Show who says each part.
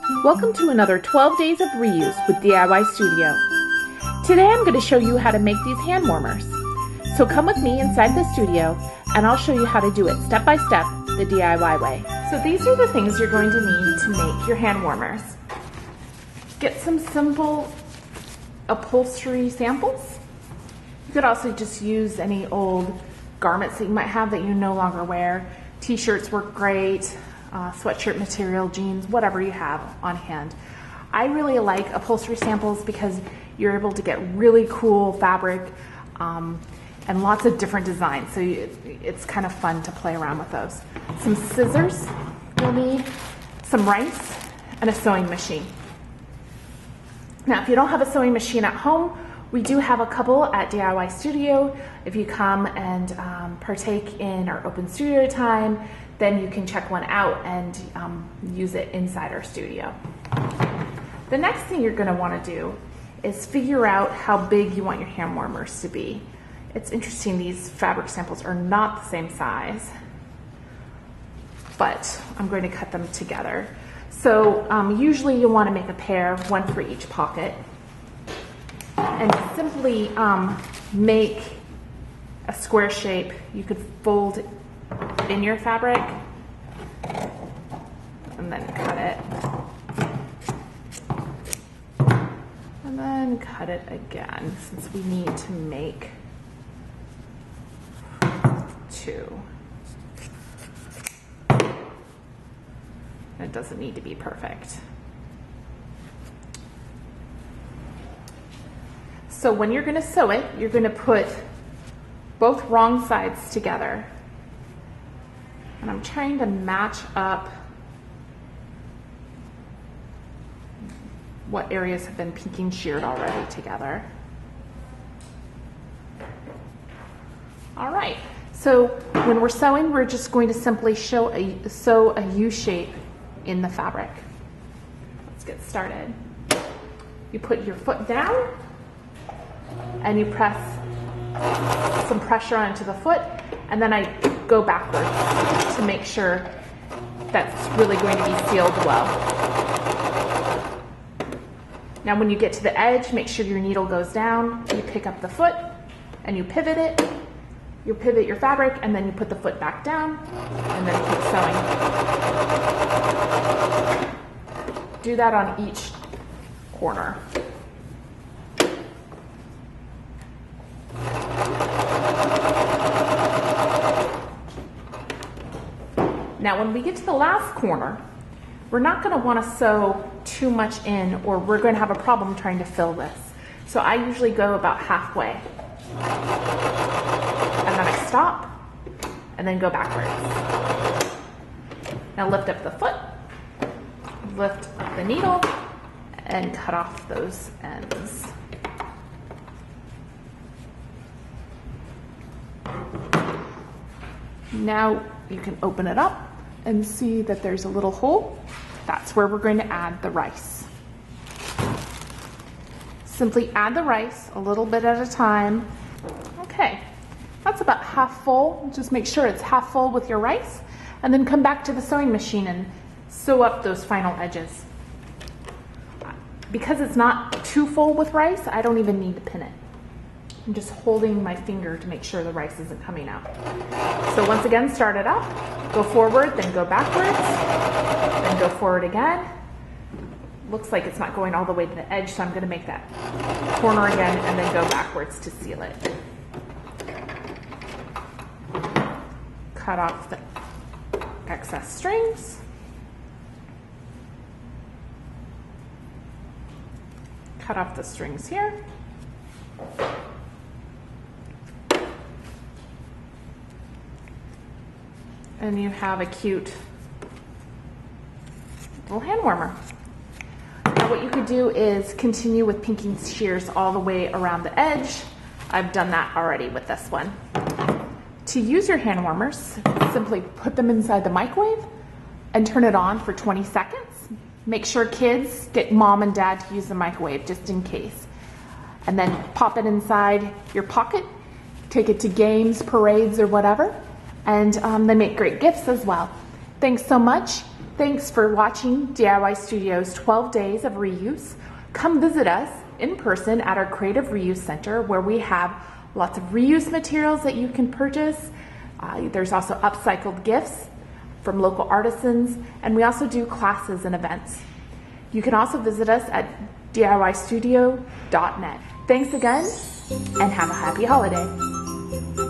Speaker 1: Welcome to another 12 days of reuse with DIY Studio. Today I'm going to show you how to make these hand warmers. So come with me inside the studio and I'll show you how to do it step by step the DIY way. So these are the things you're going to need to make your hand warmers. Get some simple upholstery samples. You could also just use any old garments that you might have that you no longer wear. T-shirts work great, sweatshirt material, jeans, whatever you have on hand. I really like upholstery samples because you're able to get really cool fabric and lots of different designs, so it's kind of fun to play around with those. Some scissors, you'll need some rice, and a sewing machine. Now, if you don't have a sewing machine at home, we do have a couple at DIY Studio. If you come and partake in our open studio time, then you can check one out and use it inside our studio. The next thing you're going to want to do is figure out how big you want your hand warmers to be. It's interesting, these fabric samples are not the same size, but I'm going to cut them together. So usually you'll want to make a pair, one for each pocket, and simply make a square shape. You could fold in your fabric and then cut it, and then cut it again, since we need to make two. It doesn't need to be perfect. So when you're going to sew it, you're going to put both wrong sides together. And I'm trying to match up what areas have been pinking sheared already together. All right, so when we're sewing, we're just going to simply sew a U shape in the fabric. Let's get started. You put your foot down and you press some pressure onto the foot, and then I go backwards to make sure that's really going to be sealed well. Now when you get to the edge, make sure your needle goes down, you pick up the foot and you pivot it. You pivot your fabric and then you put the foot back down and then keep sewing. Do that on each corner. Now when we get to the last corner, we're not going to want to sew too much in, or we're going to have a problem trying to fill this. So I usually go about halfway. And then I stop, and then go backwards. Now lift up the foot, lift up the needle, and cut off those ends. Now you can open it up and see that there's a little hole. That's where we're going to add the rice. Simply add the rice a little bit at a time. Okay, that's about half full. Just make sure it's half full with your rice, and then come back to the sewing machine and sew up those final edges. Because it's not too full with rice, I don't even need to pin it. I'm just holding my finger to make sure the rice isn't coming out. So once again, start it up, go forward, then go backwards, then go forward again. Looks like it's not going all the way to the edge, so I'm going to make that corner again and then go backwards to seal it. Cut off the excess strings. Cut off the strings here. And you have a cute little hand warmer. Now what you could do is continue with pinking shears all the way around the edge. I've done that already with this one. To use your hand warmers, simply put them inside the microwave and turn it on for 20 seconds. Make sure kids get mom and dad to use the microwave just in case. And then pop it inside your pocket, take it to games, parades, or whatever. And they make great gifts as well. Thanks so much. Thanks for watching DIY Studio's 12 Days of Reuse. Come visit us in person at our Creative Reuse Center, where we have lots of reuse materials that you can purchase. There's also upcycled gifts from local artisans, and we also do classes and events. You can also visit us at DIYstudio.net. Thanks again, and have a happy holiday.